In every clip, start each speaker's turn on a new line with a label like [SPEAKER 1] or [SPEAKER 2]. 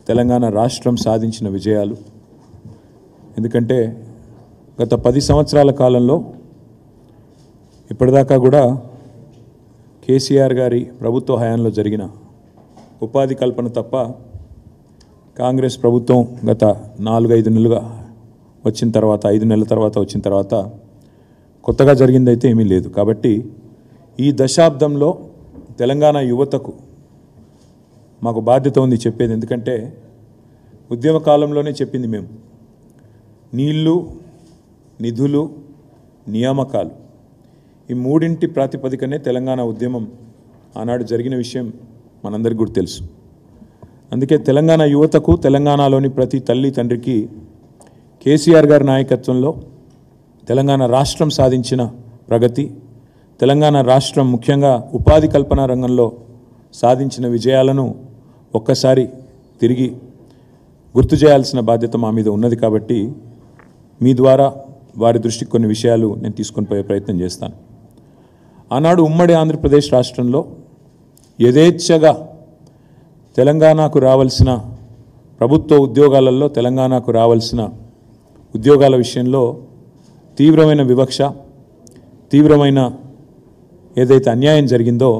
[SPEAKER 1] తెలంగాణ రాష్ట్రం సాధించిన విజయాలు. ఎందుకంటే గత 10 సంవత్సరాల కాలంలో ఇప్పటిదాకా కూడా కేసీఆర్ గారి ప్రభుత్వ హయాంలో జరిగిన ఉపాధి కల్పన తప్ప కాంగ్రెస్ ప్రభుత్వం గత 4-5 నెలలుగా వచ్చిన తర్వాత 5 నెలల తర్వాత వచ్చిన తర్వాత కొత్తగా జరిగిందైతే ఏమీ లేదు. కాబట్టి ఈ దశాబ్దంలో తెలంగాణ యువతకు మాకు బాధ్యత ఉంది చెప్పేది. ఎందుకంటే ఉద్యమ కాలంలోనే చెప్పింది మేము, నీళ్లు, నిధులు, నియామకాలు ఈ మూడింటి ప్రాతిపదికనే తెలంగాణ ఉద్యమం ఆనాడు జరిగిన విషయం మనందరికీ కూడా తెలుసు. అందుకే తెలంగాణ యువతకు, తెలంగాణలోని ప్రతి తల్లి తండ్రికి కేసీఆర్ గారి నాయకత్వంలో తెలంగాణ రాష్ట్రం సాధించిన ప్రగతి, తెలంగాణ రాష్ట్రం ముఖ్యంగా ఉపాధి కల్పన రంగంలో సాధించిన విజయాలను ఒక్కసారి తిరిగి గుర్తు చేయాల్సిన బాధ్యత మా మీద ఉన్నది. కాబట్టి మీ ద్వారా వారి దృష్టికి కొన్ని విషయాలు నేను తీసుకొని పోయే ప్రయత్నం చేస్తాను. ఆనాడు ఉమ్మడి ఆంధ్రప్రదేశ్ రాష్ట్రంలో యథేచ్ఛగా తెలంగాణకు రావాల్సిన ప్రభుత్వ ఉద్యోగాలలో తెలంగాణకు రావాల్సిన ఉద్యోగాల విషయంలో తీవ్రమైన వివక్ష, తీవ్రమైన ఏదైతే అన్యాయం జరిగిందో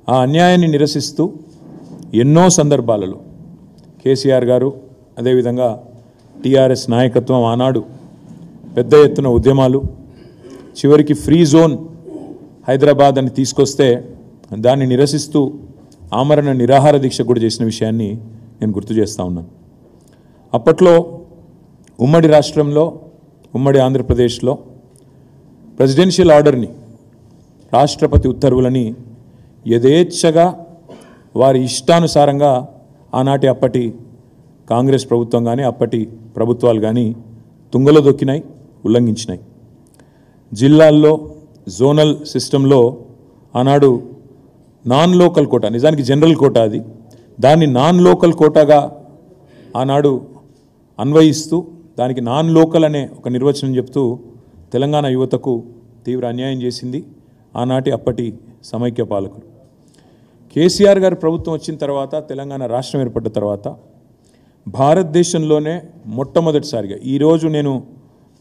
[SPEAKER 1] ఆ అన్యాయాన్ని నిరసిస్తూ ఎన్నో సందర్భాలలో కేసీఆర్ గారు అదేవిధంగా టీఆర్ఎస్ నాయకత్వం ఆనాడు పెద్ద ఎత్తున ఉద్యమాలు, చివరికి ఫ్రీ జోన్ హైదరాబాద్ అని తీసుకొస్తే దాన్ని నిరసిస్తూ ఆమరణ నిరాహార దీక్ష కూడా చేసిన విషయాన్ని నేను గుర్తు చేస్తూ ఉన్నాను. అప్పట్లో ఉమ్మడి రాష్ట్రంలో, ఉమ్మడి ఆంధ్రప్రదేశ్లో ప్రెసిడెన్షియల్ ఆర్డర్ని, రాష్ట్రపతి ఉత్తర్వులని యథేచ్ఛగా వారి ఇష్టానుసారంగా ఆనాటి అప్పటి కాంగ్రెస్ ప్రభుత్వం కానీ అప్పటి ప్రభుత్వాలు కానీ తుంగలో దొక్కినాయి, ఉల్లంఘించినాయి. జిల్లాల్లో జోనల్ సిస్టంలో ఆనాడు నాన్ లోకల్ కోటా, నిజానికి జనరల్ కోటా అది, దాన్ని నాన్ లోకల్ కోటాగా ఆనాడు అన్వయిస్తూ దానికి నాన్ లోకల్ అనే ఒక నిర్వచనం చెప్తూ తెలంగాణ యువతకు తీవ్ర అన్యాయం చేసింది ఆనాటి అప్పటి సమైక్య పాలకులు. కేసీఆర్ గారి ప్రభుత్వం వచ్చిన తర్వాత, తెలంగాణ రాష్ట్రం ఏర్పడ్డ తర్వాత భారతదేశంలోనే మొట్టమొదటిసారిగా, ఈరోజు నేను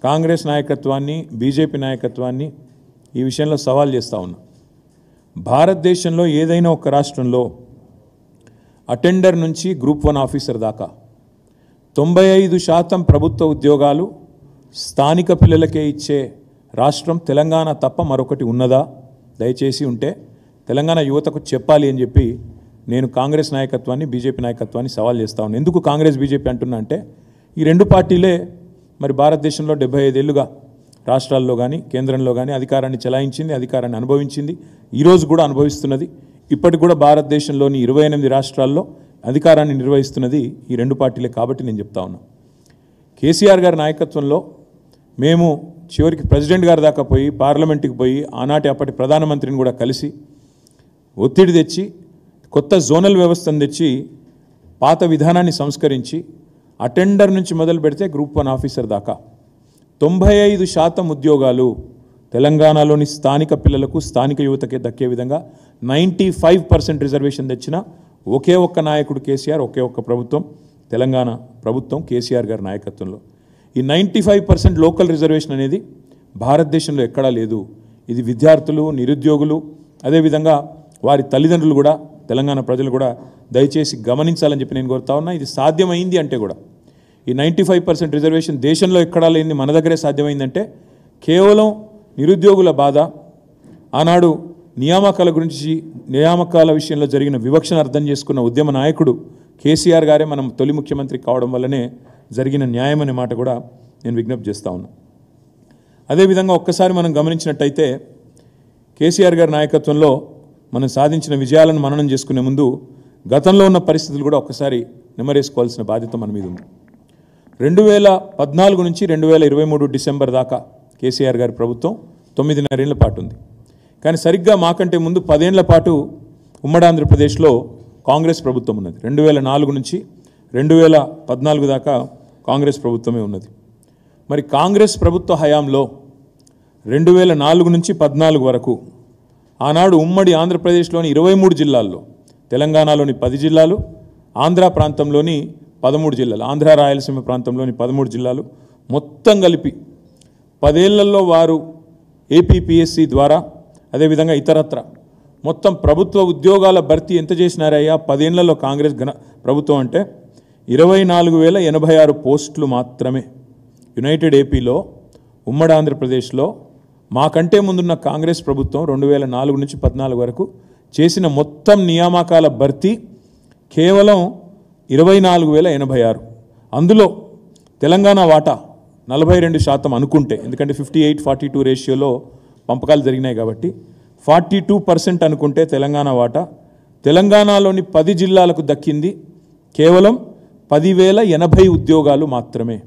[SPEAKER 1] కాంగ్రెస్ నాయకత్వాన్ని, బీజేపీ నాయకత్వాన్ని ఈ విషయంలో సవాల్ చేస్తూ ఉన్నా. భారతదేశంలో ఏదైనా ఒక రాష్ట్రంలో అటెండర్ నుంచి గ్రూప్ 1 ఆఫీసర్ దాకా 95% ప్రభుత్వ ఉద్యోగాలు స్థానిక పిల్లలకే ఇచ్చే రాష్ట్రం తెలంగాణ తప్ప మరొకటి ఉన్నదా? దయచేసి ఉంటే తెలంగాణ యువతకు చెప్పాలి అని చెప్పి నేను కాంగ్రెస్ నాయకత్వాన్ని, బీజేపీ నాయకత్వాన్ని సవాల్ చేస్తూ ఉన్నాను. ఎందుకు కాంగ్రెస్ బీజేపీ అంటున్నా అంటే ఈ రెండు పార్టీలే మరి భారతదేశంలో 75 ఏళ్ళుగా రాష్ట్రాల్లో కానీ కేంద్రంలో కానీ అధికారాన్ని చెలాయించింది, అధికారాన్ని అనుభవించింది, ఈరోజు కూడా అనుభవిస్తున్నది. ఇప్పటికి కూడా భారతదేశంలోని 28 రాష్ట్రాల్లో అధికారాన్ని నిర్వహిస్తున్నది ఈ రెండు పార్టీలే. కాబట్టి నేను చెప్తా ఉన్నా, కేసీఆర్ గారి నాయకత్వంలో మేము చివరికి ప్రెసిడెంట్ గారి దాకా పోయి, పార్లమెంటుకి పోయి ఆనాటి అప్పటి ప్రధానమంత్రిని కూడా కలిసి ఒత్తిడి తెచ్చి కొత్త జోనల్ వ్యవస్థను తెచ్చి పాత విధానాన్ని సంస్కరించి అటెండర్ నుంచి మొదలు పెడితే గ్రూప్ 1 ఆఫీసర్ దాకా 95% ఉద్యోగాలు తెలంగాణలోని స్థానిక పిల్లలకు, స్థానిక యువతకే దక్కే విధంగా 95% రిజర్వేషన్ తెచ్చిన ఒకే ఒక్క నాయకుడు కేసీఆర్, ఒకే ఒక్క ప్రభుత్వం తెలంగాణ ప్రభుత్వం కేసీఆర్ గారి నాయకత్వంలో. ఈ 95% లోకల్ రిజర్వేషన్ అనేది భారతదేశంలో ఎక్కడా లేదు. ఇది విద్యార్థులు, నిరుద్యోగులు, అదేవిధంగా వారి తల్లిదండ్రులు కూడా, తెలంగాణ ప్రజలు కూడా దయచేసి గమనించాలని చెప్పి నేను కోరుతా ఉన్నా. ఇది సాధ్యమైంది అంటే కూడా ఈ 95% రిజర్వేషన్ దేశంలో ఎక్కడా లేనిది మన దగ్గరే సాధ్యమైందంటే కేవలం నిరుద్యోగుల బాధ, ఆనాడు నియామకాల గురించి, నియామకాల విషయంలో జరిగిన వివక్షను అర్థం చేసుకున్న ఉద్యమ నాయకుడు కేసీఆర్ గారే మనం తొలి ముఖ్యమంత్రి కావడం వల్లనే జరిగిన న్యాయం అనే మాట కూడా నేను విజ్ఞప్తి చేస్తూ ఉన్నా. అదేవిధంగా ఒక్కసారి మనం గమనించినట్టయితే కేసీఆర్ గారి నాయకత్వంలో మనం సాధించిన విజయాలను మననం చేసుకునే ముందు గతంలో ఉన్న పరిస్థితులు కూడా ఒక్కసారి నెమరేసుకోవాల్సిన బాధ్యత మన మీద ఉంది. 2014 నుంచి 2023 డిసెంబర్ దాకా కేసీఆర్ గారి ప్రభుత్వం 9.5 ఏళ్ల పాటు ఉంది. కానీ సరిగ్గా మాకంటే ముందు 10 ఏళ్ల పాటు ఉమ్మడి ఆంధ్రప్రదేశ్లో కాంగ్రెస్ ప్రభుత్వం ఉన్నది. 2004 నుంచి 2014 దాకా కాంగ్రెస్ ప్రభుత్వమే ఉన్నది. మరి కాంగ్రెస్ ప్రభుత్వ హయాంలో 2004 నుంచి 2014 వరకు ఆనాడు ఉమ్మడి ఆంధ్రప్రదేశ్లోని 23 జిల్లాల్లో, తెలంగాణలోని 10 జిల్లాలు, ఆంధ్ర ప్రాంతంలోని 13 జిల్లాలు, ఆంధ్ర రాయలసీమ ప్రాంతంలోని 13 జిల్లాలు మొత్తం కలిపి 10 ఏళ్లలో వారు ఏపీపీఎస్సీ ద్వారా అదేవిధంగా ఇతరత్ర మొత్తం ప్రభుత్వ ఉద్యోగాల భర్తీ ఎంత చేసినారయ్యా 10 ఏళ్లలో కాంగ్రెస్ ప్రభుత్వం అంటే 24,086 పోస్టులు మాత్రమే. యునైటెడ్ ఏపీలో ఉమ్మడి ఆంధ్రప్రదేశ్లో మాకంటే ముందున్న కాంగ్రెస్ ప్రభుత్వం 2004 నుంచి 14 వరకు చేసిన మొత్తం నియామకాల భర్తీ కేవలం 24,086. అందులో తెలంగాణ వాటా 42% అనుకుంటే, ఎందుకంటే 58-42 రేషియోలో పంపకాలు జరిగినాయి కాబట్టి 42% అనుకుంటే తెలంగాణ వాటా తెలంగాణలోని 10 జిల్లాలకు దక్కింది కేవలం 10,080 ఉద్యోగాలు మాత్రమే.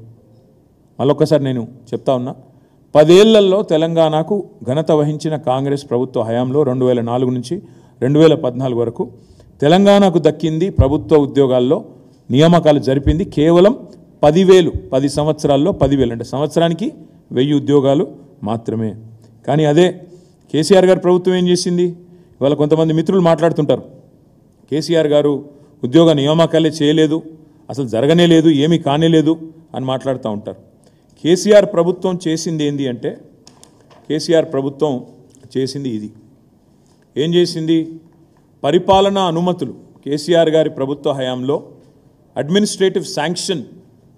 [SPEAKER 1] మళ్ళొక్కసారి నేను చెప్తా ఉన్నా, 10 ఏళ్లలో తెలంగాణకు ఘనత వహించిన కాంగ్రెస్ ప్రభుత్వ హయాంలో 2004 నుంచి 2014 వరకు తెలంగాణకు దక్కింది ప్రభుత్వ ఉద్యోగాల్లో నియామకాలు జరిపింది కేవలం 10,000. 10 సంవత్సరాల్లో 10,000 అంటే సంవత్సరానికి 1000 ఉద్యోగాలు మాత్రమే. కానీ అదే కేసీఆర్ గారు ప్రభుత్వం ఏం చేసింది? ఇవాళ కొంతమంది మిత్రులు మాట్లాడుతుంటారు, కేసీఆర్ గారు ఉద్యోగ నియామకాలే చేయలేదు, అసలు జరగనే లేదు, ఏమీ కానేలేదు అని మాట్లాడుతూ ఉంటారు. కేసీఆర్ ప్రభుత్వం చేసింది ఏంది అంటే, కేసీఆర్ ప్రభుత్వం చేసింది ఇది. ఏం చేసింది? పరిపాలనా అనుమతులు కేసీఆర్ గారి ప్రభుత్వ హయాంలో అడ్మినిస్ట్రేటివ్ శాంక్షన్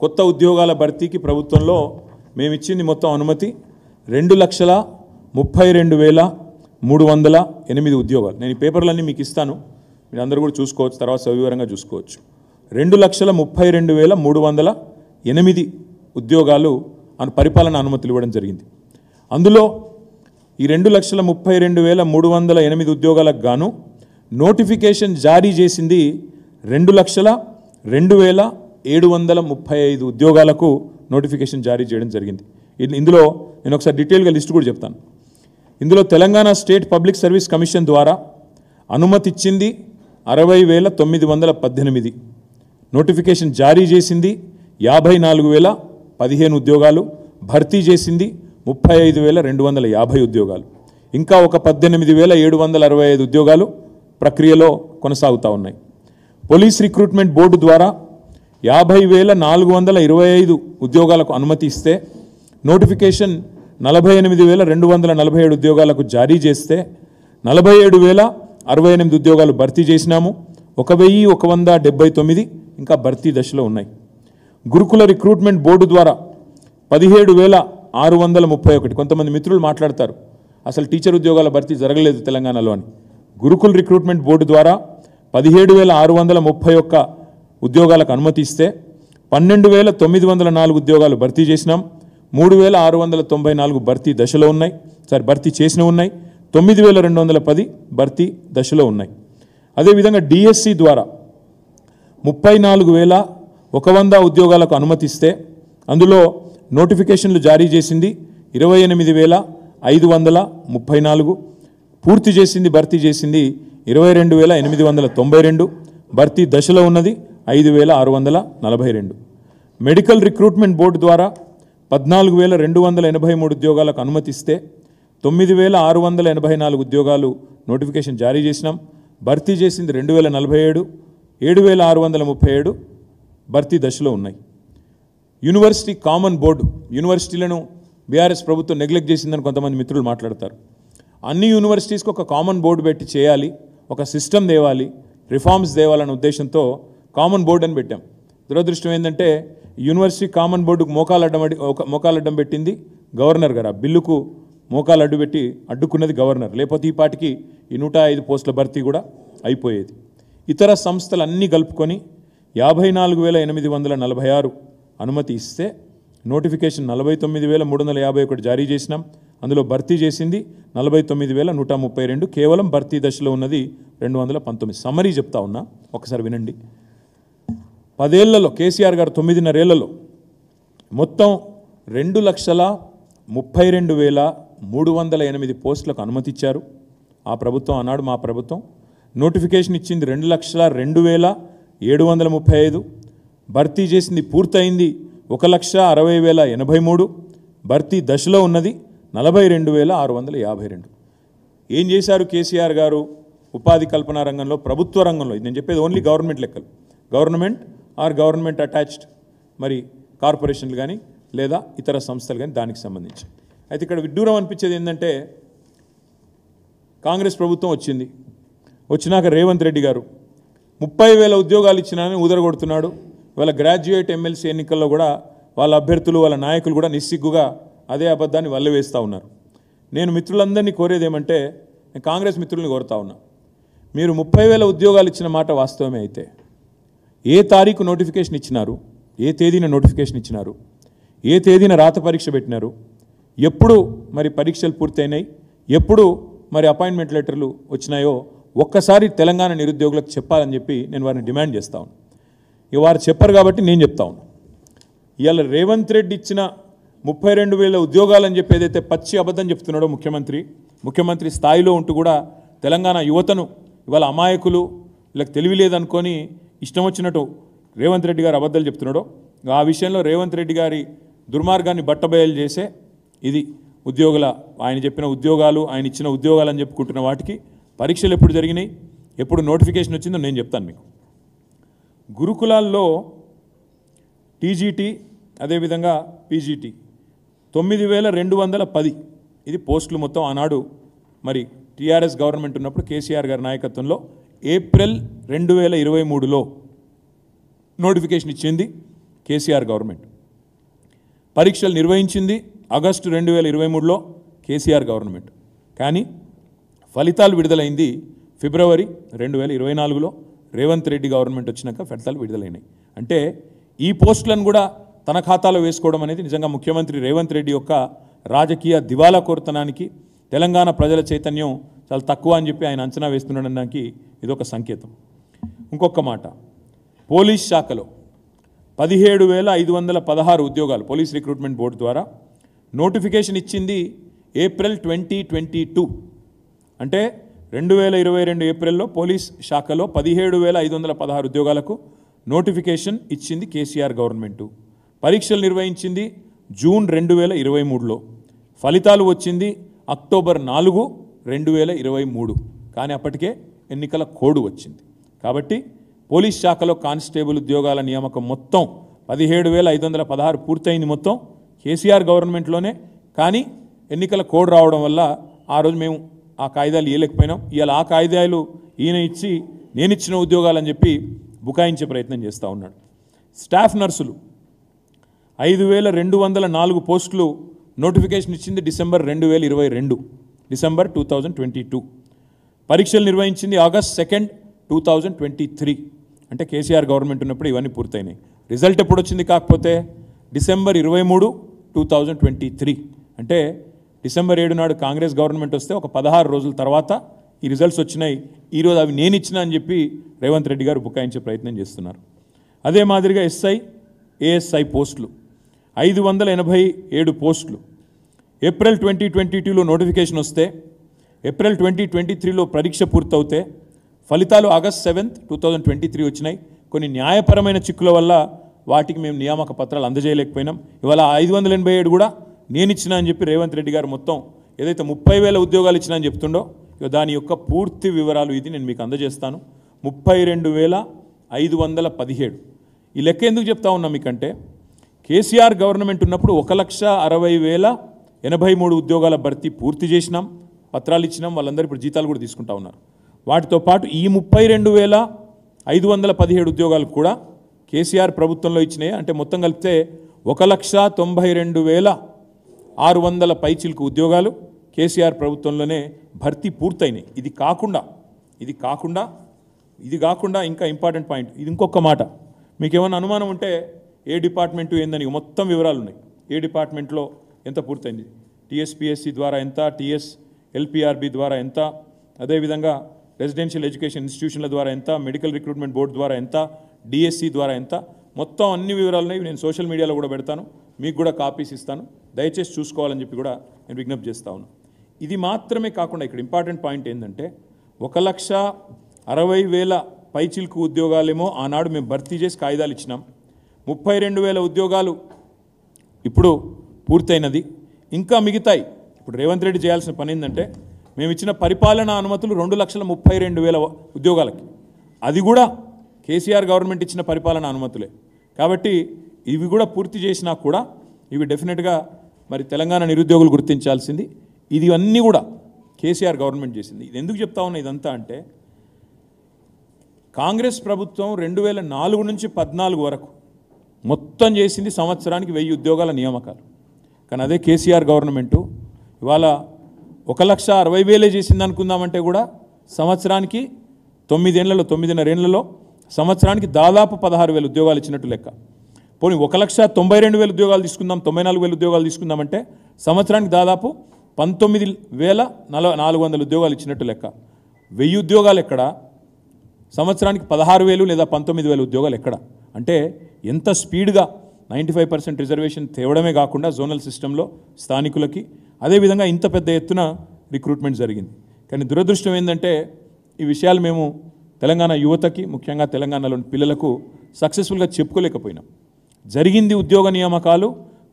[SPEAKER 1] కొత్త ఉద్యోగాల భర్తీకి ప్రభుత్వంలో మేము ఇచ్చింది మొత్తం అనుమతి 2,32,308 ఉద్యోగాలు. నేను ఈ పేపర్లన్నీ మీకు ఇస్తాను, మీరు అందరూ కూడా చూసుకోవచ్చు, తర్వాత సవివరంగా చూసుకోవచ్చు. 2,32,308 ఉద్యోగాలు పరిపాలన అనుమతులు ఇవ్వడం జరిగింది. అందులో ఈ 2,32,308 ఉద్యోగాలకు గాను నోటిఫికేషన్ జారీ చేసింది 2,02,735 ఉద్యోగాలకు నోటిఫికేషన్ జారీ చేయడం జరిగింది. ఇందులో నేను ఒకసారి డీటెయిల్గా లిస్ట్ కూడా చెప్తాను. ఇందులో Telangana state public service commission ద్వారా అనుమతి ఇచ్చింది 60,918, నోటిఫికేషన్ జారీ చేసింది 54,015 ఉద్యోగాలు, భర్తీ చేసింది 35,250 ఉద్యోగాలు, ఇంకా ఒక 18,765 ఉద్యోగాలు ప్రక్రియలో కొనసాగుతూ ఉన్నాయి. పోలీస్ రిక్రూట్మెంట్ బోర్డు ద్వారా 50,425 ఉద్యోగాలకు అనుమతి ఇస్తే నోటిఫికేషన్ 48,247 ఉద్యోగాలకు జారీ చేస్తే 47,068 ఉద్యోగాలు భర్తీ చేసినాము. 1,179 ఇంకా భర్తీ దశలో ఉన్నాయి. గురుకుల రిక్రూట్మెంట్ బోర్డు ద్వారా 17,631. కొంతమంది మిత్రులు మాట్లాడతారు అసలు టీచర్ ఉద్యోగాల భర్తీ జరగలేదు తెలంగాణలో అని. గురుకుల రిక్రూట్మెంట్ బోర్డు ద్వారా 17,631 ఉద్యోగాలకు అనుమతి ఇస్తే 12,904 ఉద్యోగాలు భర్తీ చేసినాం. 3,694 భర్తీ దశలో ఉన్నాయి, భర్తీ చేసిన ఉన్నాయి. 9,210 భర్తీ దశలో ఉన్నాయి. అదేవిధంగా డిఎస్సి ద్వారా 34,100 ఉద్యోగాలకు అనుమతిస్తే అందులో నోటిఫికేషన్లు జారీ చేసింది 28,534, పూర్తి చేసింది భర్తీ చేసింది 22,892, భర్తీ దశలో ఉన్నది 5,642. మెడికల్ రిక్రూట్మెంట్ బోర్డు ద్వారా 14,283 ఉద్యోగాలకు అనుమతిస్తే 9,684 ఉద్యోగాలు నోటిఫికేషన్ జారీ చేసినాం. భర్తీ చేసింది 2,047, 7,637 భర్తీ దశలో ఉన్నాయి. యూనివర్సిటీ కామన్ బోర్డు, యూనివర్సిటీలను బీఆర్ఎస్ ప్రభుత్వం నెగ్లెక్ట్ చేసిందని కొంతమంది మిత్రులు మాట్లాడతారు. అన్ని యూనివర్సిటీస్కి ఒక కామన్ బోర్డు పెట్టి చేయాలి, ఒక సిస్టమ్ తేవాలి, రిఫార్మ్స్ తేవాలనే ఉద్దేశంతో కామన్ బోర్డు అని పెట్టాం. దురదృష్టం ఏంటంటే యూనివర్సిటీ కామన్ బోర్డుకు మోకాలడ్డం పెట్టింది గవర్నర్ గారు. ఆ బిల్లుకు మోకాలు అడ్డుపెట్టి అడ్డుకున్నది గవర్నర్. లేకపోతే ఈ పాటికి ఈ 105 పోస్టుల భర్తీ కూడా అయిపోయేది. ఇతర సంస్థలన్నీ కలుపుకొని 54,846 అనుమతి ఇస్తే నోటిఫికేషన్ 49,351 జారీ చేసినాం. అందులో భర్తీ చేసింది 49,132, కేవలం భర్తీ దశలో ఉన్నది 219. సమ్మరీ చెప్తా ఉన్నా, ఒకసారి వినండి. 10 ఏళ్లలో కేసీఆర్ గారు 9.5 ఏళ్లలో మొత్తం 2,32,308 పోస్టులకు అనుమతి ఇచ్చారు. ఆ ప్రభుత్వం ఆనాడు మా ప్రభుత్వం. నోటిఫికేషన్ ఇచ్చింది 2,60,02,735, భర్తీ చేసింది పూర్తయింది 1,60,083, భర్తీ దశలో ఉన్నది 42,652. ఏం చేశారు కేసీఆర్ గారు ఉపాధి కల్పన రంగంలో, ప్రభుత్వ రంగంలో? ఇది నేను చెప్పేది ఓన్లీ గవర్నమెంట్ లెక్కలు, గవర్నమెంట్ ఆర్ గవర్నమెంట్ అటాచ్డ్ మరి కార్పొరేషన్లు కానీ లేదా ఇతర సంస్థలు కానీ దానికి సంబంధించి. అయితే ఇక్కడ విడ్డూరం అనిపించేది ఏంటంటే కాంగ్రెస్ ప్రభుత్వం వచ్చినాక రేవంత్ రెడ్డి గారు 30,000 ఉద్యోగాలు ఇచ్చినానని ఊదరగొడుతున్నాడు. వాళ్ళ గ్రాడ్యుయేట్ ఎమ్మెల్సీ ఎన్నికల్లో కూడా వాళ్ళ అభ్యర్థులు వాళ్ళ నాయకులు కూడా నిస్సిగ్గుగా అదే అబద్ధాన్ని వల్లవేస్తూ ఉన్నారు. నేను మిత్రులందరినీ కోరేది ఏమంటే, నేను కాంగ్రెస్ మిత్రుల్ని కోరుతా ఉన్నా, మీరు 30,000 ఉద్యోగాలు ఇచ్చిన మాట వాస్తవమే అయితే ఏ తారీఖు నోటిఫికేషన్ ఇచ్చినారు, ఏ తేదీన నోటిఫికేషన్ ఇచ్చినారు, ఏ తేదీన రాత పరీక్ష పెట్టినారు, ఎప్పుడు మరి పరీక్షలు పూర్తయినాయి, ఎప్పుడు మరి అపాయింట్మెంట్ లెటర్లు వచ్చినాయో ఒక్కసారి తెలంగాణ నిరుద్యోగులకు చెప్పాలని చెప్పి నేను వారిని డిమాండ్ చేస్తా ఉన్నాను. ఇక వారు చెప్పరు కాబట్టి నేను చెప్తా ఉన్నాను. ఇవాళ రేవంత్ రెడ్డి ఇచ్చిన 32,000 ఉద్యోగాలని చెప్పి ఏదైతే పచ్చి అబద్ధం చెప్తున్నాడో ముఖ్యమంత్రి స్థాయిలో ఉంటూ కూడా తెలంగాణ యువతను ఇవాళ అమాయకులు, వీళ్ళకి తెలివి లేదనుకొని ఇష్టం వచ్చినట్టు రేవంత్ రెడ్డి గారు అబద్ధాలు చెప్తున్నాడో ఆ విషయంలో రేవంత్ రెడ్డి గారి దుర్మార్గాన్ని బట్టబయలు చేసే ఇది ఆయన చెప్పిన ఉద్యోగాలు, ఆయన ఇచ్చిన ఉద్యోగాలు అని చెప్పుకుంటున్న వాటికి పరీక్షలు ఎప్పుడు జరిగినాయి, ఎప్పుడు నోటిఫికేషన్ వచ్చిందో నేను చెప్తాను మీకు. గురుకులాల్లో టీజీటీ అదేవిధంగా పీజీటీ 9,210 ఇది పోస్టులు మొత్తం ఆనాడు మరి టీఆర్ఎస్ గవర్నమెంట్ ఉన్నప్పుడు కేసీఆర్ గారి నాయకత్వంలో ఏప్రిల్ 2023లో నోటిఫికేషన్ ఇచ్చింది కేసీఆర్ గవర్నమెంట్. పరీక్షలు నిర్వహించింది ఆగస్టు 2023లో కేసీఆర్ గవర్నమెంట్. కానీ ఫలితాలు విడుదలైంది ఫిబ్రవరి 2024లో రేవంత్ రెడ్డి గవర్నమెంట్ వచ్చినాక ఫలితాలు విడుదలైనాయి. అంటే ఈ పోస్టులను కూడా తన ఖాతాలో వేసుకోవడం అనేది నిజంగా ముఖ్యమంత్రి రేవంత్ రెడ్డి యొక్క రాజకీయ దివాలా కోరుతనానికి, తెలంగాణ ప్రజల చైతన్యం చాలా తక్కువ అని చెప్పి ఆయన అంచనా వేస్తున్నాడనడానికి ఇదొక సంకేతం. ఇంకొక మాట, పోలీస్ శాఖలో 17,516 ఉద్యోగాలు పోలీస్ రిక్రూట్మెంట్ బోర్డు ద్వారా నోటిఫికేషన్ ఇచ్చింది ఏప్రిల్ 2022. అంటే 2022 ఏప్రిల్లో పోలీస్ శాఖలో 17,516 ఉద్యోగాలకు నోటిఫికేషన్ ఇచ్చింది కేసీఆర్ గవర్నమెంటు. పరీక్షలు నిర్వహించింది జూన్ 2023లో, ఫలితాలు వచ్చింది అక్టోబర్ 4, 2023. కానీ అప్పటికే ఎన్నికల కోడ్ వచ్చింది. కాబట్టి పోలీస్ శాఖలో కానిస్టేబుల్ ఉద్యోగాల నియామకం మొత్తం 17,516 పూర్తయింది మొత్తం కేసీఆర్ గవర్నమెంట్లోనే. కానీ ఎన్నికల కోడ్ రావడం వల్ల ఆ రోజు మేము ఆ కాయిదాలు ఇవ్వలేకపోయినాం. ఇవాళ ఆ కాయిదాలు ఈయన ఇచ్చి నేను ఇచ్చిన ఉద్యోగాలని చెప్పి బుకాయించే ప్రయత్నం చేస్తూ ఉన్నాడు. స్టాఫ్ నర్సులు 5,204 పోస్టులు నోటిఫికేషన్ ఇచ్చింది డిసెంబర్ 2022. పరీక్షలు నిర్వహించింది ఆగస్ట్ 2, 2023. అంటే కేసీఆర్ గవర్నమెంట్ ఉన్నప్పుడు ఇవన్నీ పూర్తయినాయి. రిజల్ట్ ఎప్పుడు వచ్చింది కాకపోతే డిసెంబర్ 23, 2023. అంటే డిసెంబర్ 7 నాడు కాంగ్రెస్ గవర్నమెంట్ వస్తే ఒక 16 రోజుల తర్వాత ఈ రిజల్ట్స్ వచ్చినాయి. ఈరోజు అవి నేను ఇచ్చినా అని చెప్పి రేవంత్ రెడ్డి గారు బుకాయించే ప్రయత్నం చేస్తున్నారు. అదే మాదిరిగా ఎస్ఐ, ఏఎస్ఐ పోస్టులు 587 పోస్టులు ఏప్రిల్ 2022లో నోటిఫికేషన్ వస్తే ఏప్రిల్ 2023లో పరీక్ష పూర్తవుతే ఫలితాలు ఆగస్ట్ 7, 2023 వచ్చినాయి. కొన్ని న్యాయపరమైన చిక్కుల వల్ల వాటికి మేము నియామక పత్రాలు అందజేయలేకపోయినాం. ఇవాళ 587 కూడా నేను ఇచ్చినా అని చెప్పి రేవంత్ రెడ్డి గారు మొత్తం ఏదైతే 30,000 ఉద్యోగాలు ఇచ్చినా అని చెప్తుండో దాని యొక్క పూర్తి వివరాలు ఇది నేను మీకు అందజేస్తాను. 32,517. ఈ లెక్క ఎందుకు చెప్తా ఉన్నా మీకంటే కేసీఆర్ గవర్నమెంట్ ఉన్నప్పుడు 1,60,083 ఉద్యోగాల భర్తీ పూర్తి చేసినాం, పత్రాలు ఇచ్చినాం. వాళ్ళందరూ ఇప్పుడు జీతాలు కూడా తీసుకుంటా ఉన్నారు. వాటితో పాటు ఈ 32,517 ఉద్యోగాలు కూడా కేసీఆర్ ప్రభుత్వంలో ఇచ్చినాయి. అంటే మొత్తం కలిపితే 1,92,600 పైచిలకు ఉద్యోగాలు కేసీఆర్ ప్రభుత్వంలోనే భర్తీ పూర్తయినాయి. ఇది కాకుండా ఇంకా ఇంపార్టెంట్ పాయింట్, ఇది ఇంకొక మాట. మీకు ఏమైనా అనుమానం ఉంటే ఏ డిపార్ట్మెంటు ఏందని మొత్తం వివరాలు ఉన్నాయి. ఏ డిపార్ట్మెంట్లో ఎంత పూర్తయింది, టీఎస్పీఎస్సీ ద్వారా ఎంత, ఎల్పిఆర్బి ద్వారా ఎంత, అదేవిధంగా రెసిడెన్షియల్ ఎడ్యుకేషన్ ఇన్స్టిట్యూషన్ల ద్వారా ఎంత, మెడికల్ రిక్రూట్మెంట్ బోర్డు ద్వారా ఎంత, డిఎస్సి ద్వారా ఎంత, మొత్తం అన్ని వివరాలు నేను సోషల్ మీడియాలో కూడా పెడతాను. మీకు కూడా కాపీస్ ఇస్తాను, దయచేసి చూసుకోవాలని చెప్పి కూడా నేను విజ్ఞప్తి చేస్తా ఉన్నాను. ఇది మాత్రమే కాకుండా ఇక్కడ ఇంపార్టెంట్ పాయింట్ ఏంటంటే 1,60,000 పైచిల్కు ఉద్యోగాలేమో ఆనాడు మేము భర్తీ చేసి కాయిదాలు ఇచ్చినాం. 32,000 ఉద్యోగాలు ఇప్పుడు పూర్తయినది. ఇంకా మిగతాయి. ఇప్పుడు రేవంత్ రెడ్డి చేయాల్సిన పని ఏంటంటే మేము ఇచ్చిన పరిపాలనా అనుమతులు 2,32,000 ఉద్యోగాలకి, అది కూడా కేసీఆర్ గవర్నమెంట్ ఇచ్చిన పరిపాలన అనుమతులే. కాబట్టి ఇవి కూడా పూర్తి చేసినా కూడా ఇవి డెఫినెట్గా మరి తెలంగాణ నిరుద్యోగులు గుర్తించాల్సింది. ఇది అన్నీ కూడా కేసీఆర్ గవర్నమెంట్ చేసింది. ఇది ఎందుకు చెప్తా ఉన్నా ఇదంతా అంటే కాంగ్రెస్ ప్రభుత్వం 2004 నుంచి 2014 వరకు మొత్తం చేసింది సంవత్సరానికి 1000 ఉద్యోగాల నియామకాలు. కానీ అదే కేసీఆర్ గవర్నమెంటు ఇవాళ 1,60,000 చేసింది అనుకుందామంటే కూడా సంవత్సరానికి 9.5 ఏళ్లలో సంవత్సరానికి దాదాపు 16,000 ఉద్యోగాలు ఇచ్చినట్టు లెక్క. పోనీ 1,92,000 ఉద్యోగాలు తీసుకుందాం, 94,000 ఉద్యోగాలు తీసుకుందామంటే సంవత్సరానికి దాదాపు 19,400 ఉద్యోగాలు ఇచ్చినట్టు లెక్క. 1000 ఉద్యోగాలు ఎక్కడ, సంవత్సరానికి 16,000 లేదా 19,000 ఉద్యోగాలు ఎక్కడ? అంటే ఎంత స్పీడ్గా 95% రిజర్వేషన్ తేవడమే కాకుండా జోనల్ సిస్టంలో స్థానికులకి అదేవిధంగా ఇంత పెద్ద ఎత్తున రిక్రూట్మెంట్ జరిగింది. కానీ దురదృష్టం ఏంటంటే ఈ విషయాలు మేము తెలంగాణ యువతకి ముఖ్యంగా తెలంగాణలోని పిల్లలకు సక్సెస్ఫుల్గా చెప్పుకోలేకపోయినాం. జరిగింది ఉద్యోగ నియామకాలు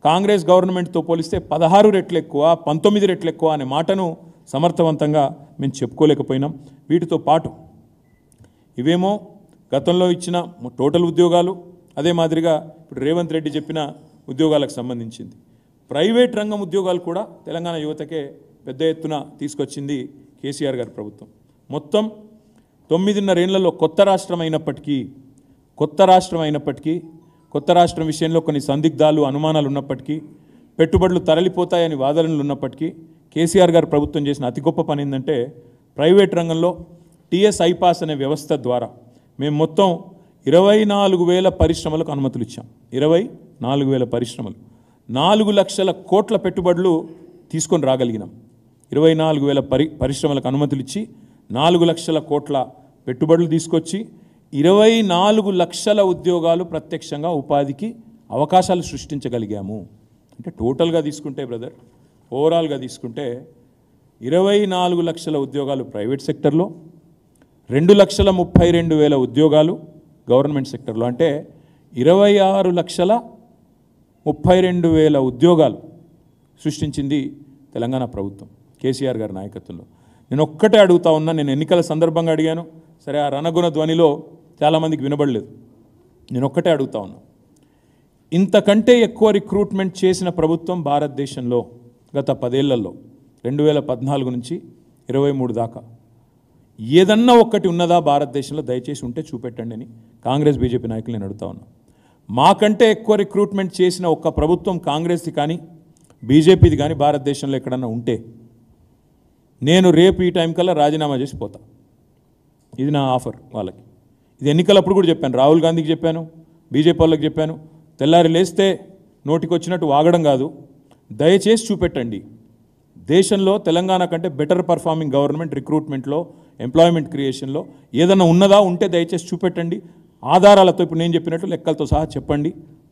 [SPEAKER 1] కాంగ్రెస్ గవర్నమెంట్తో పోలిస్తే 16 రెట్లు ఎక్కువ, 19 రెట్లు ఎక్కువ అనే మాటను సమర్థవంతంగా మేము చెప్పుకోలేకపోయినాం. వీటితో పాటు ఇవేమో గతంలో ఇచ్చిన టోటల్ ఉద్యోగాలు, అదే మాదిరిగా ఇప్పుడు రేవంత్ రెడ్డి చెప్పిన ఉద్యోగాలకు సంబంధించింది. ప్రైవేట్ రంగం ఉద్యోగాలు కూడా తెలంగాణ యువతకే పెద్ద ఎత్తున తీసుకొచ్చింది కేసీఆర్ గారి ప్రభుత్వం. మొత్తం 9.5 ఏళ్లలో కొత్త రాష్ట్రం అయినప్పటికీ కొత్త రాష్ట్రం విషయంలో కొన్ని సందిగ్ధాలు అనుమానాలు ఉన్నప్పటికీ పెట్టుబడులు తరలిపోతాయని వాదనలు ఉన్నప్పటికీ కేసీఆర్ గారు ప్రభుత్వం చేసిన అతి గొప్ప పని ఏంటంటే ప్రైవేట్ రంగంలో టీఎస్ ఐపాస్ అనే వ్యవస్థ ద్వారా మేము మొత్తం 24,000 పరిశ్రమలకు అనుమతులు ఇచ్చాం. 24,000 పరిశ్రమలు, 4 లక్షల కోట్ల పెట్టుబడులు తీసుకొని రాగలిగినాం. 24,000 పరిశ్రమలకు అనుమతులు ఇచ్చి 4 లక్షల కోట్ల పెట్టుబడులు తీసుకొచ్చి 24 లక్షల ఉద్యోగాలు ప్రత్యక్షంగా ఉపాధికి అవకాశాలు సృష్టించగలిగాము. అంటే టోటల్గా తీసుకుంటే బ్రదర్, ఓవరాల్గా తీసుకుంటే 24 లక్షల ఉద్యోగాలు ప్రైవేట్ సెక్టర్లో, 2,32,000 ఉద్యోగాలు గవర్నమెంట్ సెక్టర్లో, అంటే 26,32,000 ఉద్యోగాలు సృష్టించింది తెలంగాణ ప్రభుత్వం కేసీఆర్ గారి నాయకత్వంలో. నేను ఒక్కటే అడుగుతా ఉన్నా, నేను ఎన్నికల సందర్భంగా అడిగాను, సరే ఆ రణగుణ ధ్వనిలో చాలామందికి వినబడలేదు. నేను ఒక్కటే అడుగుతా ఉన్నా, ఇంతకంటే ఎక్కువ రిక్రూట్మెంట్ చేసిన ప్రభుత్వం భారతదేశంలో గత 10 ఏళ్లలో 2014 నుంచి 23 దాకా ఏదన్నా ఒక్కటి ఉన్నదా భారతదేశంలో? దయచేసి ఉంటే చూపెట్టండి అని కాంగ్రెస్ బీజేపీ నాయకులు నేను అడుగుతా ఉన్నా. మాకంటే ఎక్కువ రిక్రూట్మెంట్ చేసిన ఒక్క ప్రభుత్వం కాంగ్రెస్ది కానీ బీజేపీది కానీ భారతదేశంలో ఎక్కడన్నా ఉంటే నేను రేపు ఈ టైం కల్లా రాజీనామా చేసి పోతా. ఇది నా ఆఫర్ వాళ్ళకి. ఇది ఎన్నికలప్పుడు కూడా చెప్పాను, రాహుల్ గాంధీకి చెప్పాను, బీజేపీ వాళ్ళకి చెప్పాను. తెల్లారి లేస్తే నోటికి వచ్చినట్టు వాగడం కాదు, దయచేసి చూపెట్టండి దేశంలో తెలంగాణ కంటే బెటర్ పర్ఫార్మింగ్ గవర్నమెంట్ రిక్రూట్మెంట్లో, ఎంప్లాయ్మెంట్ క్రియేషన్లో ఏదన్నా ఉన్నదా ఉంటే దయచేసి చూపెట్టండి. ఆధారాలతో ఇప్పుడు నేను చెప్పినట్లు లెక్కలతో సహా చెప్పండి,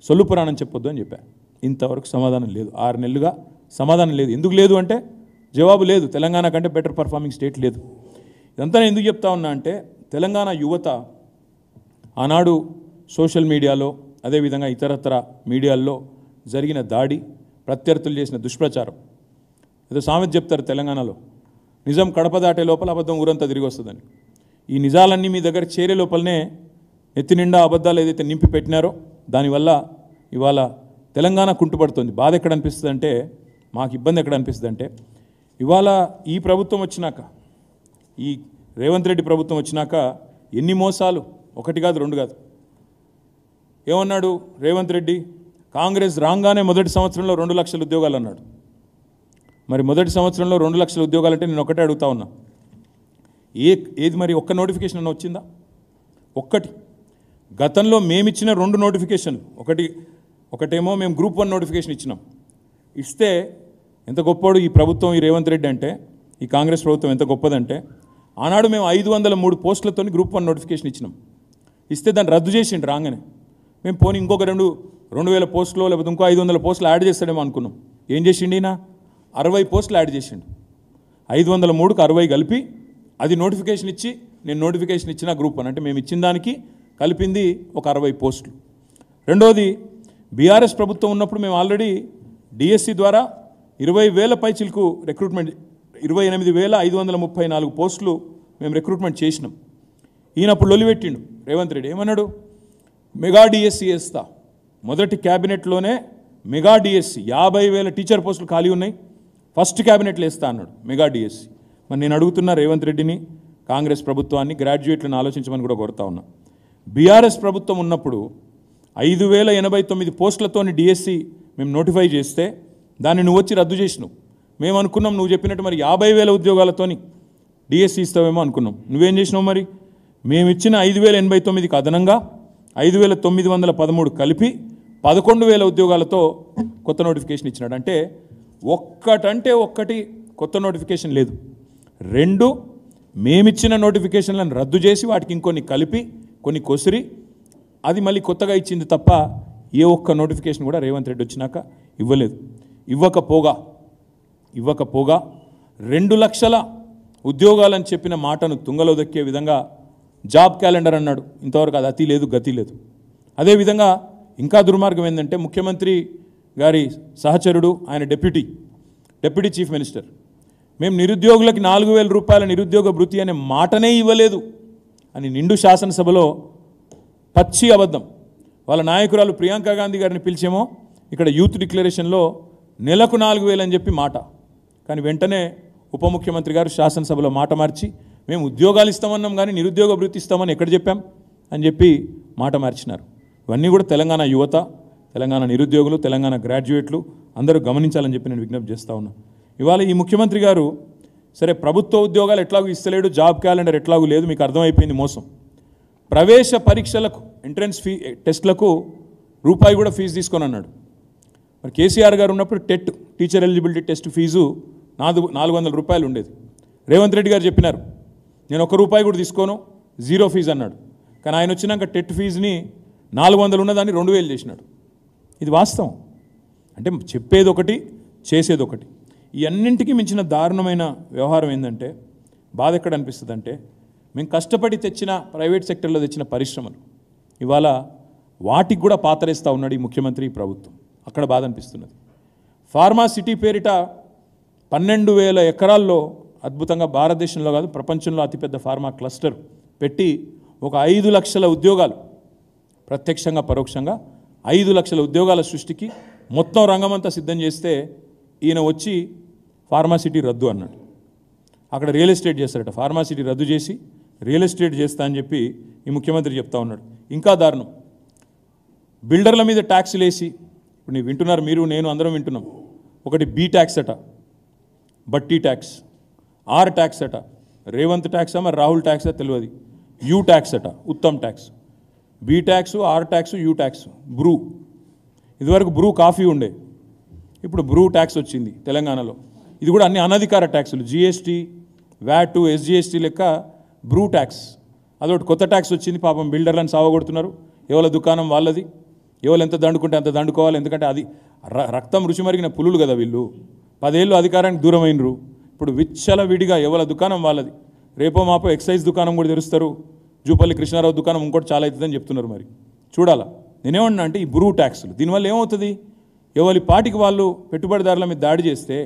[SPEAKER 1] సొల్లు పురాణం చెప్పొద్దు అని చెప్పాను. ఇంతవరకు సమాధానం లేదు. 6 నెలలుగా సమాధానం లేదు. ఎందుకు లేదు అంటే జవాబు లేదు. తెలంగాణ కంటే బెటర్ పర్ఫార్మింగ్ స్టేట్ లేదు. ఇదంతా నేను ఎందుకు చెప్తా ఉన్నా అంటే తెలంగాణ యువత ఆనాడు సోషల్ మీడియాలో అదేవిధంగా ఇతరత్ర మీడియాల్లో జరిగిన దాడి, ప్రత్యర్థులు చేసిన దుష్ప్రచారం, ఏదో సామెత చెప్తారు తెలంగాణలో, నిజం కడప దాటే లోపల అబద్ధం ఊరంతా తిరిగి వస్తుందని. ఈ నిజాలన్నీ మీ దగ్గర చేరే లోపలనే ఎత్తి నిండా అబద్ధాలు ఏదైతే నింపి పెట్టినారో దానివల్ల ఇవాళ తెలంగాణ కుంటుపడుతుంది. బాధ ఎక్కడ అనిపిస్తుంది అంటే, మాకు ఇబ్బంది ఎక్కడ అనిపిస్తుంది అంటే, ఇవాళ ఈ ప్రభుత్వం వచ్చినాక, ఈ రేవంత్ రెడ్డి ప్రభుత్వం వచ్చినాక ఎన్ని మోసాలు, 1 కాదు 2 కాదు. ఏమన్నాడు రేవంత్ రెడ్డి? కాంగ్రెస్ రాగానే మొదటి సంవత్సరంలో 2 లక్షల ఉద్యోగాలు అన్నాడు. మరి మొదటి సంవత్సరంలో 2 లక్షల ఉద్యోగాలు అంటే నేను ఒకటే అడుగుతా ఉన్నా, ఏది మరి ఒక్క నోటిఫికేషన్ అన్న వచ్చిందా? ఒక్కటి. గతంలో మేమిచ్చిన 2 నోటిఫికేషన్లు, ఒకటేమో మేము గ్రూప్ 1 నోటిఫికేషన్ ఇచ్చినాం. ఇస్తే ఎంత గొప్పవాడు ఈ ప్రభుత్వం, ఈ రేవంత్ రెడ్డి అంటే, ఈ కాంగ్రెస్ ప్రభుత్వం ఎంత గొప్పదంటే, ఆనాడు మేము 503 పోస్టులతో గ్రూప్ 1 నోటిఫికేషన్ ఇచ్చినాం. ఇస్తే దాన్ని రద్దు చేసిండు రాగానే. మేము పోనీ ఇంకొక 2,000 పోస్టులు లేకపోతే ఇంకో 500 పోస్టులు యాడ్ చేస్తాడేమో అనుకున్నాం. ఏం చేసిండు ఈయన? 60 పోస్టులు యాడ్ చేసిండు. 503కు 60 కలిపి అది నోటిఫికేషన్ ఇచ్చి, నేను నోటిఫికేషన్ ఇచ్చిన గ్రూప్ 1 అంటే మేము ఇచ్చిన దానికి కలిపింది ఒక 60 పోస్టులు. రెండోది, బీఆర్ఎస్ ప్రభుత్వం ఉన్నప్పుడు మేము ఆల్రెడీ డిఎస్సి ద్వారా 20,000 పైచిలకు రిక్రూట్మెంట్, 28,534 పోస్టులు మేము రిక్రూట్మెంట్ చేసినాం. ఈయనప్పుడు లొల్లి పెట్టిండు, రేవంత్ రెడ్డి ఏమన్నాడు? మెగా డిఎస్సి వేస్తా, మొదటి క్యాబినెట్లోనే మెగా డిఎస్సి 50,000 టీచర్ పోస్టులు ఖాళీ ఉన్నాయి, ఫస్ట్ క్యాబినెట్లో వేస్తా అన్నాడు మెగా డిఎస్సి. మరి నేను అడుగుతున్నా రేవంత్ రెడ్డిని, కాంగ్రెస్ ప్రభుత్వాన్ని, గ్రాడ్యుయేట్లను ఆలోచించమని కూడా కోరుతా ఉన్నా. బీఆర్ఎస్ ప్రభుత్వం ఉన్నప్పుడు 5,089 పోస్టులతోని డిఎస్సి మేము నోటిఫై చేస్తే దాన్ని నువ్వు వచ్చి రద్దు చేసినావు. మేము అనుకున్నాం నువ్వు చెప్పినట్టు మరి 50,000 ఉద్యోగాలతోని డిఎస్సి ఇస్తావేమో అనుకున్నాం. నువ్వేం చేసినావు? మరి మేము ఇచ్చిన 5,089కి అదనంగా 5,913 కలిపి 11,000 ఉద్యోగాలతో కొత్త నోటిఫికేషన్ ఇచ్చినాడు. అంటే ఒక్కటి కొత్త నోటిఫికేషన్ లేదు. 2 మేమిచ్చిన నోటిఫికేషన్లను రద్దు చేసి వాటికి ఇంకొన్ని కలిపి కొన్ని కొసిరి అది మళ్ళీ కొత్తగా ఇచ్చింది తప్ప ఏ ఒక్క నోటిఫికేషన్ కూడా రేవంత్ రెడ్డి వచ్చినాక ఇవ్వలేదు. ఇవ్వకపోగా 2 లక్షల ఉద్యోగాలని చెప్పిన మాటను తుంగలో దక్కే విధంగా జాబ్ క్యాలెండర్ అన్నాడు. ఇంతవరకు అది అతి లేదు, గతి లేదు. అదేవిధంగా ఇంకా దుర్మార్గం ఏంటంటే ముఖ్యమంత్రి గారి సహచరుడు, ఆయన డిప్యూటీ చీఫ్ మినిస్టర్, మేము నిరుద్యోగులకి 4,000 రూపాయల నిరుద్యోగ భృతి అనే మాటనే ఇవ్వలేదు అని నిండు శాసనసభలో పచ్చి అబద్ధం. వాళ్ళ నాయకురాలు ప్రియాంక గాంధీ గారిని పిలిచేమో ఇక్కడ యూత్ డిక్లరేషన్లో నెలకు 4,000 అని చెప్పి మాట, కానీ వెంటనే ఉప ముఖ్యమంత్రి గారు శాసనసభలో మాట మార్చి మేము ఉద్యోగాలు ఇస్తామన్నాం కానీ నిరుద్యోగ భృతి ఇస్తామని ఎక్కడ చెప్పాం అని చెప్పి మాట మార్చినారు. ఇవన్నీ కూడా తెలంగాణ యువత, తెలంగాణ నిరుద్యోగులు, తెలంగాణ గ్రాడ్యుయేట్లు అందరూ గమనించాలని చెప్పి నేను విజ్ఞప్తి చేస్తూ ఉన్నా. ఇవాళ ఈ ముఖ్యమంత్రి గారు సరే ప్రభుత్వ ఉద్యోగాలు ఎట్లాగూ ఇస్తలేడు, జాబ్ క్యాలెండర్ ఎట్లాగూ లేదు, మీకు అర్థమైపోయింది మోసం. ప్రవేశ పరీక్షలకు, ఎంట్రన్స్ టెస్ట్లకు రూపాయి కూడా ఫీజు తీసుకొని అన్నాడు. మరి కేసీఆర్ గారు ఉన్నప్పుడు టీచర్ ఎలిజిబిలిటీ టెస్ట్ ఫీజు 400 రూపాయలు ఉండేది. రేవంత్ రెడ్డి గారు చెప్పినారు నేను ₹1 కూడా తీసుకోను, 0 ఫీజు అన్నాడు. కానీ ఆయన వచ్చినాక టెట్ ఫీజుని 400 ఉన్నదాన్ని 2,000 చేసినాడు. ఇది వాస్తవం. అంటే చెప్పేది ఒకటి, చేసేది ఒకటి. ఈ అన్నింటికీ మించిన దారుణమైన వ్యవహారం ఏంటంటే, బాధ ఎక్కడ అనిపిస్తుంది అంటే, మేము కష్టపడి తెచ్చిన ప్రైవేట్ సెక్టర్లో తెచ్చిన పరిశ్రమలు ఇవాళ వాటికి కూడా పాతరేస్తూ ఉన్నాడు ఈ ముఖ్యమంత్రి, ఈ ప్రభుత్వం. అక్కడ బాధ అనిపిస్తున్నది. ఫార్మా సిటీ పేరిట 12,000 ఎకరాల్లో అద్భుతంగా భారతదేశంలో కాదు ప్రపంచంలో అతిపెద్ద ఫార్మా క్లస్టర్ పెట్టి ఒక 5 లక్షల ఉద్యోగాలు, ప్రత్యక్షంగా పరోక్షంగా 5 లక్షల ఉద్యోగాల సృష్టికి మొత్తం రంగమంతా సిద్ధం చేస్తే ఈయన వచ్చి ఫార్మాసిటీ రద్దు అన్నాడు. అక్కడ రియల్ ఎస్టేట్ చేస్తారట. ఫార్మాసిటీ రద్దు చేసి రియల్ ఎస్టేట్ చేస్తా అని చెప్పి ఈ ముఖ్యమంత్రి చెప్తా ఉన్నాడు. ఇంకా దారుణం, బిల్డర్ల మీద ట్యాక్సులు వేసి, ఇప్పుడు ನೀವು వింటున్నారు, మీరు నేను అందరం వింటున్నాం. ఒకటి బి ట్యాక్స్ అట, బట్టి ట్యాక్స్, ఆర్ ట్యాక్స్ అట, రేవంత్ ట్యాక్స్ మరి రాహుల్ ట్యాక్స్ తెలియదు, యూ ట్యాక్స్ అట, Uttam tax, B tax, R tax, U tax, Bru. ఇదివరకు బ్రూ కాఫీ ఉండే, ఇప్పుడు బ్రూ ట్యాక్స్ వచ్చింది తెలంగాణలో. ఇది కూడా అన్ని అనధికార ట్యాక్సులు, జిఎస్టీ, వ్యాట్, ఎస్జిఎస్టీ లెక్క బ్రూ ట్యాక్స్. అదొకటి కొత్త ట్యాక్స్ వచ్చింది. పాపం బిల్డర్లను సావగొడుతున్నారు. ఎవరి దుకాణం వాళ్ళది, ఎవరు ఎంత దండుకుంటే అంత దండుకోవాలి. ఎందుకంటే అది రక్తం రుచి మరిగిన పులులు కదా వీళ్ళు. 10 ఏళ్ళు అధికారానికి దూరం అయినరు. ఇప్పుడు విచ్చల విడిగా ఎవరి దుకాణం వాళ్ళది. రేపో మాపో ఎక్సైజ్ దుకాణం కూడా తెరుస్తారు, జూపల్లి కృష్ణారావు దుకాణం ఇంకోటి చాలా అవుతుందని చెప్తున్నారు. మరి చూడాలా. నేనేమన్నా అంటే ఈ బ్రూ ట్యాక్సులు దీనివల్ల ఏమవుతుంది, ఎవరి పాటికి వాళ్ళు పెట్టుబడిదారుల మీద దాడి చేస్తే